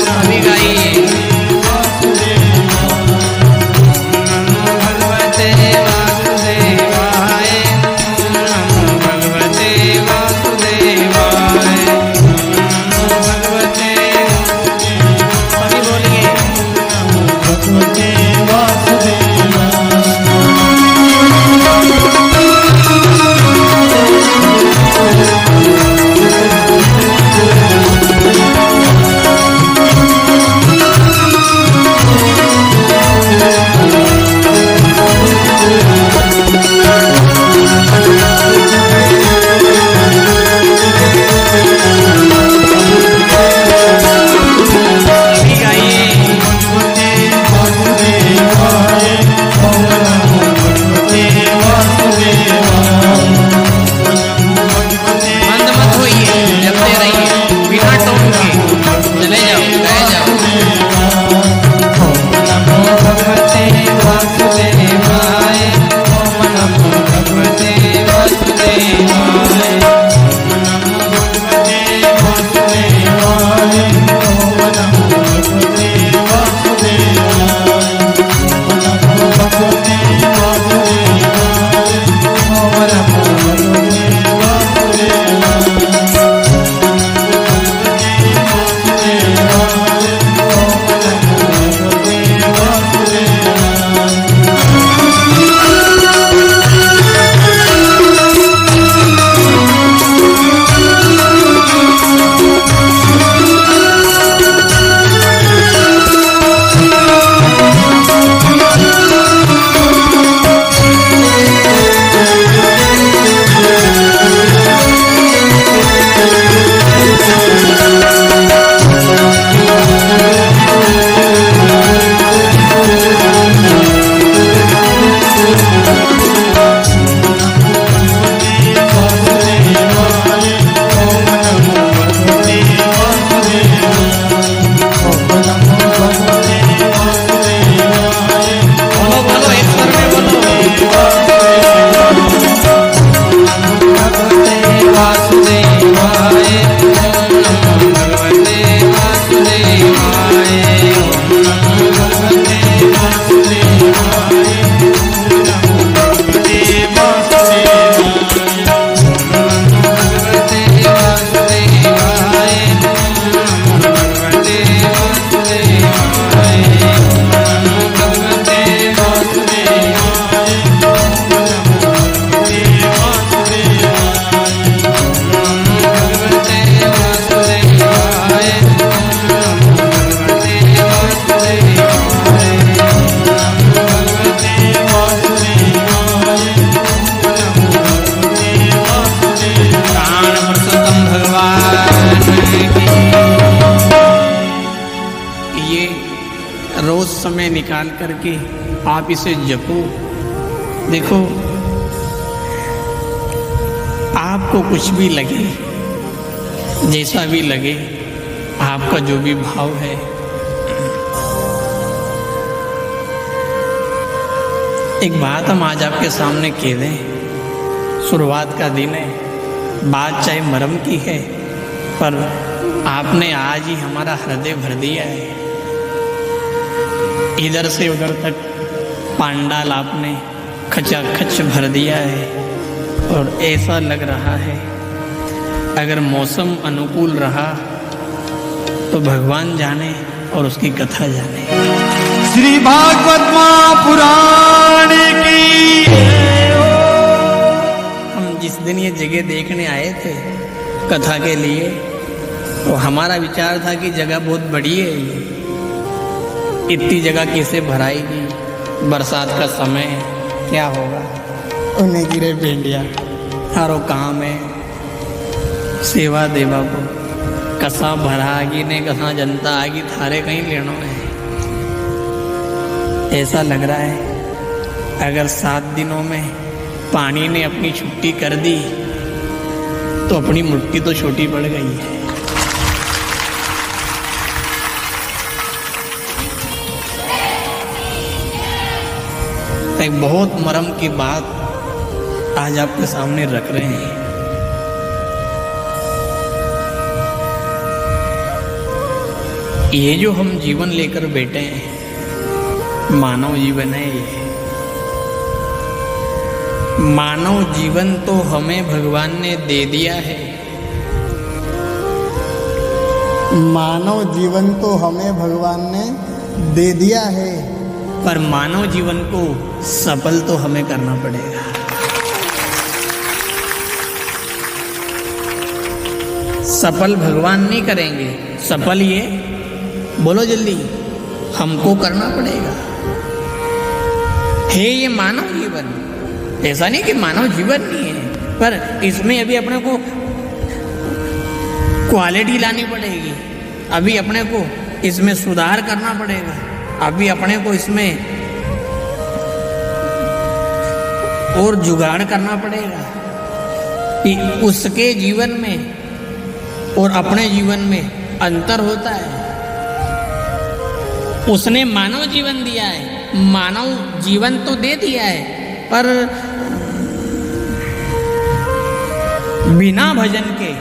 सभी गाइए। ओम नमो भगवते वासुदेवाय, ओम नमो भगवते वासुदेवाय, ये रोज समय निकाल करके आप इसे जपो। देखो, आपको कुछ भी लगे, जैसा भी लगे, आपका जो भी भाव है, एक बात हम आज आपके सामने कह दें। शुरुआत का दिन है, बात चाहे मरम की है, पर आपने आज ही हमारा हृदय भर दिया है। इधर से उधर तक पांडाल आपने खचाखच भर दिया है। और ऐसा लग रहा है अगर मौसम अनुकूल रहा तो भगवान जाने और उसकी कथा जाने।
श्री भागवत महापुराण की।
हम जिस दिन ये जगह देखने आए थे कथा के लिए, तो हमारा विचार था कि जगह बहुत बड़ी है, ये इतनी जगह कैसे भराएगी, बरसात का समय क्या होगा, उन्हें गिरे भेंडिया थारो काम है सेवा देवा को, कसा भरागी ने कसा जनता आगी थारे कहीं लेना है। ऐसा लग रहा है अगर 7 दिनों में पानी ने अपनी छुट्टी कर दी तो अपनी मुट्ठी तो छोटी पड़ गई है। एक बहुत मरम की बात आज आपके सामने रख रहे हैं। ये जो हम जीवन लेकर बैठे हैं, मानव जीवन है ये। मानव जीवन तो हमें भगवान ने दे दिया है।
मानव जीवन तो हमें भगवान ने दे दिया है,
पर मानव जीवन को सफल तो हमें करना पड़ेगा। सफल भगवान नहीं करेंगे, सफल ये बोलो जल्दी हमको करना पड़ेगा। है ये मानव जीवन, ऐसा नहीं कि मानव जीवन नहीं है, पर इसमें अभी अपने को क्वालिटी लानी पड़ेगी, अभी अपने को इसमें सुधार करना पड़ेगा, अभी अपने को इसमें और जुगाड़ करना पड़ेगा कि उसके जीवन में और अपने जीवन में अंतर होता है। उसने मानव जीवन दिया है, मानव जीवन तो दे दिया है, पर बिना भजन के,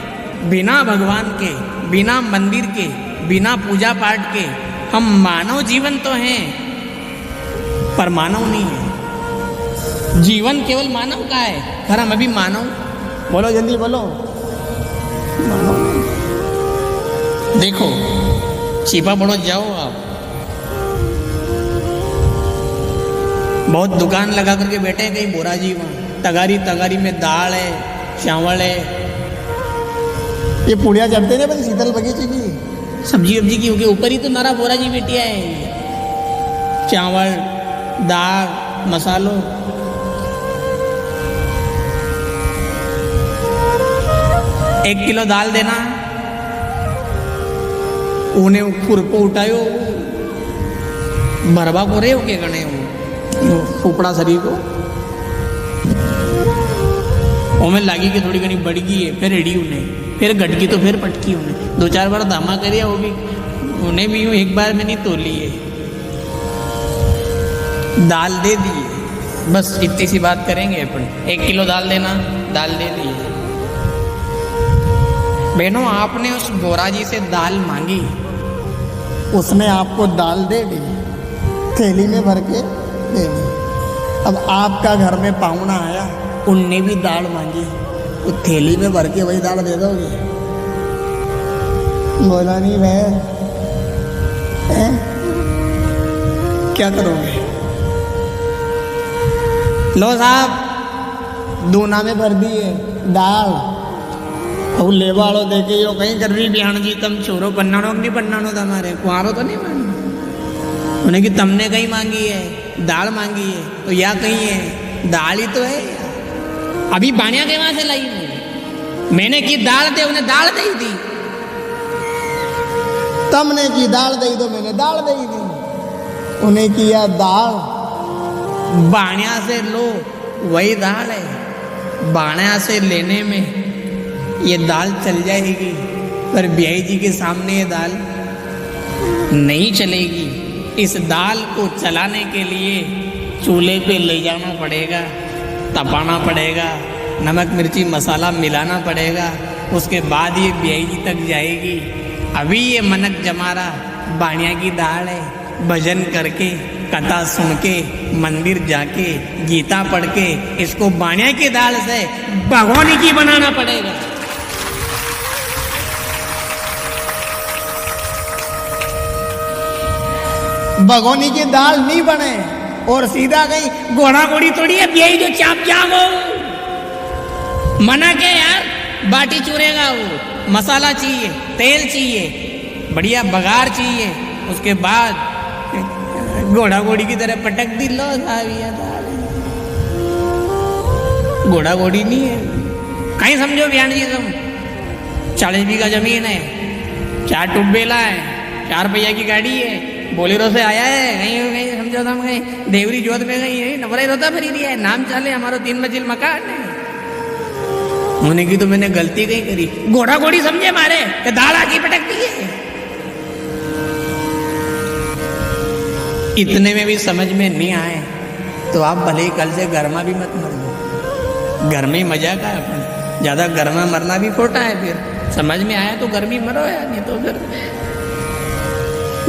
बिना भगवान के, बिना मंदिर के, बिना पूजा पाठ के हम मानव जीवन तो हैं पर मानव नहीं है। जीवन केवल मानव का है, पर हम अभी मानव, बोलो जल्दी बोलो, मानव। देखो छिपा पड़ो जाओ आप, बहुत दुकान लगा करके बैठे हैं कहीं बोरा जी वहाँ, तगारी तगारी में दाल है, चावल है,
ये पुड़िया चढ़ते ना भाई शीतल बगीचे की
सब्जी वब्जी की के ऊपर ही तो नारा बोरा जी बेटिया है। चावल दाल मसालों, एक किलो दाल देना, उन्हें खुरपो उठायो भरवा को रे के गणे फूपड़ा शरीर को ओमें लागी कि थोड़ी घनी बढ़ गई है, फिर रेडी उन्हें, फिर गटकी तो फिर पटकी उन्हें, 2-4 बार धामा करिया, वो भी उन्हें भी एक बार में नहीं तोली है, दाल दे दी है। बस इतनी सी बात करेंगे अपन, 1 किलो दाल देना, दाल दे दी है। बहनों आपने उस बोरा जी से दाल मांगी,
उसने आपको दाल दे दी, थैली में भर के दे दी। अब आपका घर में पाहुना आया,
उनने भी दाल मांगी,
तो थैली में भर के वही दाल दे दोगे? बोला नहीं भाई,
क्या करोगे? लो साहब
दूना में भर दी है दाल, और ले वालों देखे यो कहीं
कर रही बिहान जी तम छोरो पन्नानो नहीं पन्नानो तुम्हारे कुआरो तो नहीं मांगी, उन्हें कि तुमने कहीं मांगी है, दाल मांगी है, तो या कहीं है दाल ही तो है। अभी बाणिया के वहां से लाई मैंने की दाल दे, उन्हें दाल दे दी,
तमने की दाल दई दो, मैंने दाल दई दी। उन्हें किया दाल,
बाणिया से लो वही दाल है, बाणिया से लेने में ये दाल चल जाएगी, पर ब्याई जी के सामने ये दाल नहीं चलेगी। इस दाल को चलाने के लिए चूल्हे पे ले जाना पड़ेगा, तपाना पड़ेगा, नमक मिर्ची मसाला मिलाना पड़ेगा, उसके बाद ये ब्याई जी तक जाएगी। अभी ये मनक जमारा बाणिया की दाल है, भजन करके कथा सुन के मंदिर जाके गीता पढ़ के इसको बाणिया की दाल से भगोनी की बनाना पड़ेगा।
भगोनी की दाल नहीं बने और सीधा गई
घोड़ा घोड़ी थोड़ी है, ब्याई जो चाप जाओ मना के यार, बाटी चूरेगा वो, मसाला चाहिए, तेल चाहिए, बढ़िया बघार चाहिए, उसके बाद घोड़ा घोड़ी की तरह पटक दी, लो दाल। घोड़ा घोड़ी नहीं है, कहीं समझो बयान जी तुम। 40 बीघा जमीन है, 4 टुबेला है, 4 पहिया की गाड़ी है, बोलेरो से आया है, कहीं समझो तुम, कहीं देवरी जोत में गई है, नवरे रोता भरी दिया है, नाम चाले हमारो 3 मंजिल मकान है। होने की तो मैंने गलती कहीं करी, घोड़ा घोड़ी समझे मारे कि दाल आके पटक दी है। इतने में भी समझ में नहीं आए तो आप भले ही कल से गर्मा भी मत मर लो, घर में ही मजा का है अपन, ज्यादा गर्मा मरना भी खोटा है। फिर समझ में आया तो गर्मी मरो यार, नहीं तो फिर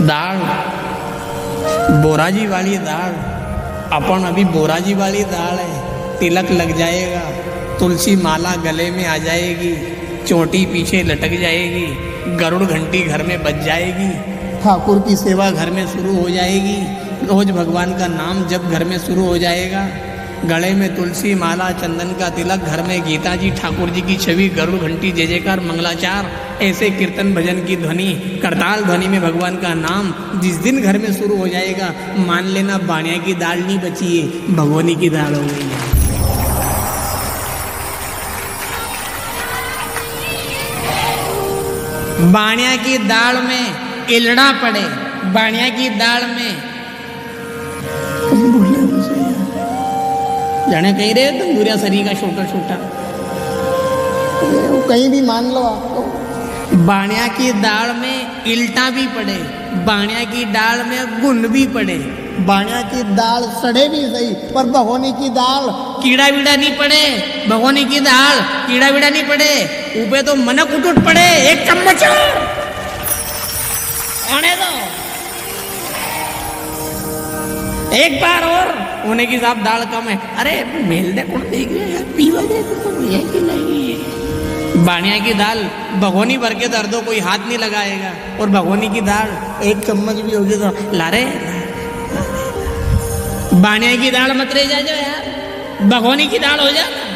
दाल बोराजी वाली दाल, अपन अभी बोराजी वाली दाल है, तिलक लग जाएगा, तुलसी माला गले में आ जाएगी, चोटी पीछे लटक जाएगी, गरुड़ घंटी घर में बज जाएगी, ठाकुर की सेवा घर में शुरू हो जाएगी, रोज भगवान का नाम जब घर में शुरू हो जाएगा, गले में तुलसी माला चंदन का तिलक, घर में गीता जी ठाकुर जी की छवि, गरुड़ घंटी जय जयकार मंगलाचार, ऐसे कीर्तन भजन की ध्वनि, करताल ध्वनि में भगवान का नाम जिस दिन घर में शुरू हो जाएगा, मान लेना बाणिया की दाल नहीं बची है, भगोनी की दाल हो गई है। बाणिया की दाल में इलड़ा पड़े, बाणिया की दाल में जाने कहीं रहे तंदूरिया सरी का छोटा छोटा,
कहीं भी मान लो आपको।
बाणिया की दाल में इल्टा भी पड़े, बाणिया की दाल में गुण भी पड़े,
बाणिया की दाल सड़े भी सही, पर भगोनी की दाल
कीड़ा वीड़ा नहीं पड़े, भगोनी की दाल कीड़ा वीड़ा नहीं पड़े, ऊपर तो मनक उठ पड़े, एक चम्मच आने दो, एक बार और होने की साहब दाल कम है, अरे मेल दे कौन देख रहे यार, पीवा दे तो ये कि नहीं। बाणिया की दाल भगोनी भर के दर्दों कोई हाथ नहीं लगाएगा, और भगोनी की दाल एक चम्मच भी होगी तो लारे, बाणिया की दाल मत रह जाए यार, भगोनी की दाल हो जाना।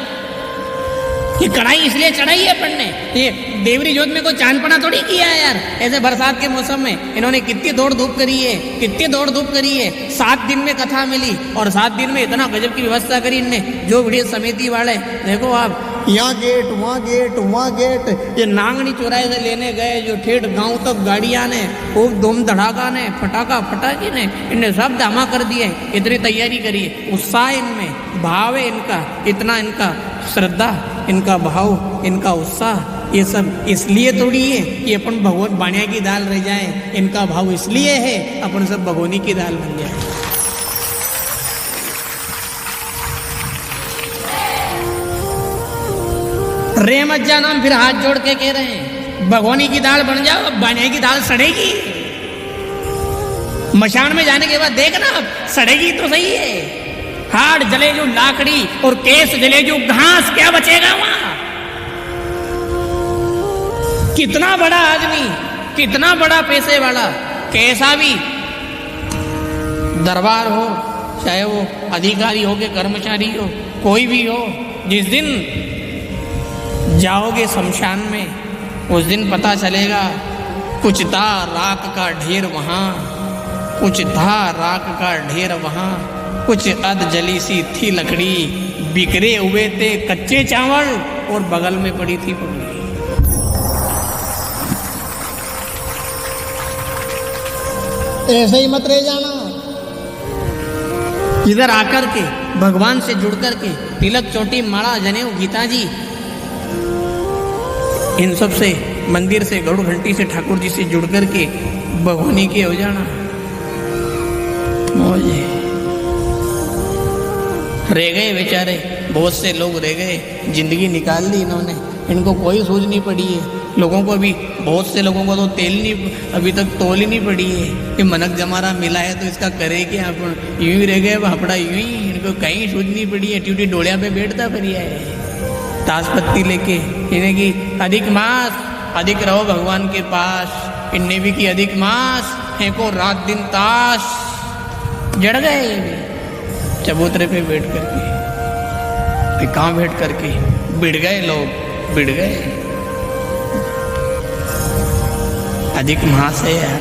ये कढ़ाई इसलिए चढ़ाई है अपन ने, ये देवरी जोत में कोई चांदपना थोड़ी किया है यार। ऐसे बरसात के मौसम में इन्होंने कितनी दौड़ धूप करी है, कितनी दौड़ धूप करी है। 7 दिन में कथा मिली और 7 दिन में इतना गजब की व्यवस्था करी इनने, जो वीडियो समिति वाले देखो आप, यहाँ गेट वहाँ गेट वहाँ गेट, ये नांगनी चौराहे से लेने गए जो ठेठ गांव तक गाड़ियाँ ने, खूब धूम धड़ाका ने, फटाका फटाकी ने, इनने सब जमा कर दिए, इतनी तैयारी करी है। उत्साह इनमें, भाव है इनका, इतना इनका श्रद्धा, इनका भाव, इनका उत्साह, ये सब इसलिए थोड़ी है कि अपन भगवान बाणिया की दाल रह जाए, इनका भाव इसलिए है अपन सब भगोनी की दाल बन जाए। रेमज्जा नाम फिर हाथ जोड़ के कह रहे हैं, भगोनी की दाल बन जाओ, अब बाणिया की दाल सड़ेगी। मशान में जाने के बाद देखना अब सड़ेगी तो सही है, हाड़ जले जो लाकड़ी और केस जले जो घास, क्या बचेगा वहां। कितना बड़ा आदमी, कितना बड़ा पैसे वाला, कैसा भी दरबार हो, चाहे वो अधिकारी हो के कर्मचारी हो, कोई भी हो, जिस दिन जाओगे शमशान में उस दिन पता चलेगा कुछ था राख का ढेर वहां, कुछ था राख का ढेर वहां, कुछ अध जली सी थी लकड़ी, बिखरे हुए थे कच्चे चावल और बगल में पड़ी थी पगड़ी।
ऐसे ही मत रह जाना।
इधर आकर के भगवान से जुड़ कर के तिलक चोटी माला जनेऊ गीता जी इन सब से मंदिर से गरुड़ घंटी से ठाकुर जी से जुड़ कर के भगवानी के हो जाना। मौजे रह गए बेचारे, बहुत से लोग रह गए, जिंदगी निकाल दी इन्होंने, इनको कोई सूझ नहीं पड़ी है। लोगों को भी, बहुत से लोगों को तो तेल नहीं, अभी तक तोल ही नहीं पड़ी है कि मनक जमारा मिला है तो इसका करे क्या। यूं ही रह गए भापड़ा, यूं ही, इनको कहीं सूझ नहीं पड़ी है। ट्यूटी डोलिया पे बैठता फरिया है ताश पत्ती लेके, इन्हें की अधिक मास, अधिक रहो भगवान के पास। इनने भी की अधिक मास, फेंको रात दिन ताश। जड़ गए ये भी चबूतरे पे बैठ करके, कहाँ बैठ करके बिड़ गए लोग, बिड़ गए। अधिक मास है यार,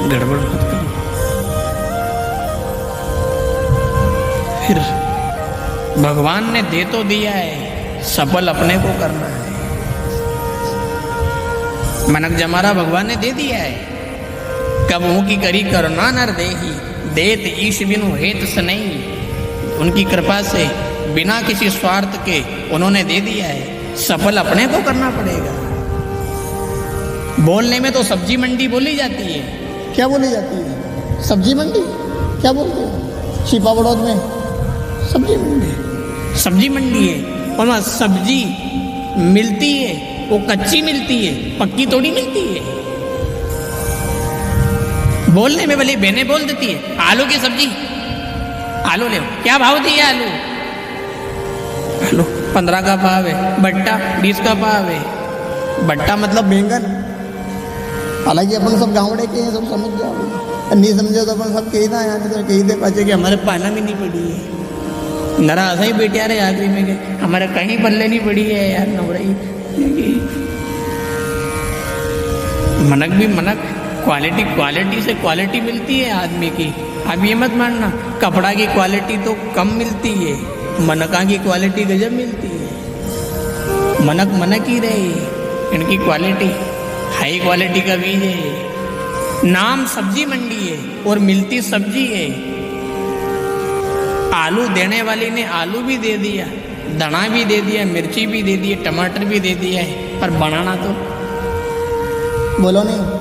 गड़बड़ मत करो। फिर भगवान ने दे तो दिया है, सफल अपने को करना है। मनक जमारा भगवान ने दे दिया है। कब हूं की करी करुणा नर देही, देत ईश बिनु हेत सनई। उनकी कृपा से बिना किसी स्वार्थ के उन्होंने दे दिया है, सफल अपने को करना पड़ेगा। बोलने में तो सब्जी मंडी बोली जाती है।
क्या बोली जाती है? सब्जी मंडी? क्या बोलते हो? छिपा बड़ौद में सब्जी मंडी,
सब्जी मंडी है और वहाँ सब्जी मिलती है, वो कच्ची मिलती है, पक्की थोड़ी मिलती है। बोलने में भले बहने बोल देती है, आलू की सब्जी, आलू ले, क्या भाव दिया आलू? आलू 15 का भाव है, भट्टा 20 का भाव है। भट्टा मतलब
बैंगन। हालांकि अपन सब गाँवड़े के हैं, सब समझ जाओ, नहीं समझे तो अपन सब कही ना यहाँ तो कही दे पाचे कि
हमारे पाला में नहीं पड़ी है। नरा ऐसा ही बेटे रहे आखिरी में के हमारे कहीं पल्ले नहीं पड़ी है यार नवड़ई। मनक भी मनक, क्वालिटी क्वालिटी से क्वालिटी मिलती है आदमी की। अब ये मत मानना कपड़ा की क्वालिटी तो कम मिलती है, मनका की क्वालिटी गजब मिलती है। मनक मनक ही रहे, इनकी क्वालिटी हाई क्वालिटी का बीज है। नाम सब्जी मंडी है और मिलती सब्जी है। आलू देने वाली ने आलू भी दे दिया, दाना भी दे दिया, मिर्ची भी दे दी, टमाटर भी दे दिया है, पर बनाना तो
बोलो नहीं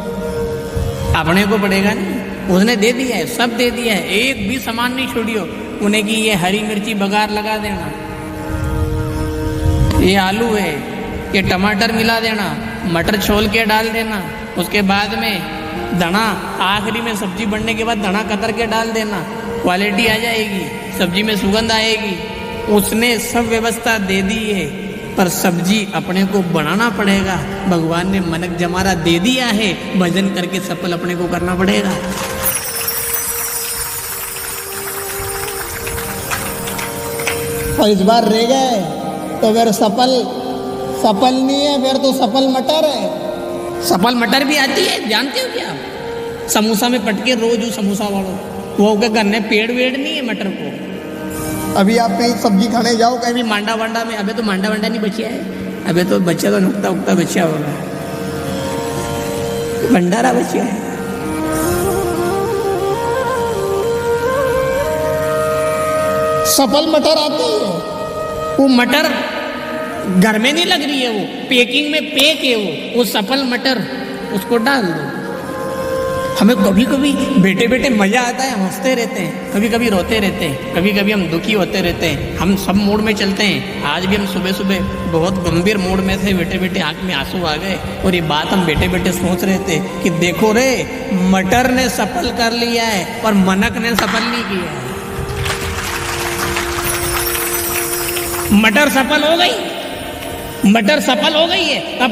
अपने को पड़ेगा नहीं। उसने दे दिया है, सब दे दिया है, एक भी सामान नहीं छोड़ियो। उन्हें की ये हरी मिर्ची बघार लगा देना, ये आलू है, ये टमाटर मिला देना, मटर छोल के डाल देना, उसके बाद में दाना, आखिरी में सब्जी बनने के बाद दाना कतर के डाल देना, क्वालिटी आ जाएगी, सब्जी में सुगंध आएगी। उसने सब व्यवस्था दे दी है, पर सब्जी अपने को बनाना पड़ेगा। भगवान ने मनक जमारा दे दिया है, भजन करके सफल अपने को करना पड़ेगा।
और इस बार रह गए तो फिर सफल नहीं है, फिर तो सफल मटर है।
सफल मटर भी आती है, जानते हो क्या आप? समोसा में पटके रोज समोसा वालों वो के घर में पेड़ वेड़ नहीं है मटर को।
अभी आप कहीं सब्जी खाने जाओ, कहीं
भी मांडा वांडा में, अबे तो मांडा वांडा नहीं बचिया है, अबे तो बच्चा तो नुकता उकता बच्चा होगा, भंडारा बचिया है।
सफल मटर आती है।
वो मटर घर में नहीं लग रही है, वो पैकिंग में पैक है, वो सफल मटर, उसको डाल दो। हमें कभी कभी बेटे बेटे मजा आता है, हंसते रहते हैं, कभी कभी रोते रहते हैं, कभी कभी हम दुखी होते रहते हैं, हम सब मूड में चलते हैं। आज भी हम सुबह सुबह बहुत गंभीर मूड में थे, बेटे बेटे आंख में आंसू आ गए और ये बात हम बेटे बेटे सोच रहे थे कि देखो रे, मटर ने सफल कर लिया है और मनक ने सफल नहीं किया है। मटर सफल हो गई, मटर सफल हो गई है। अब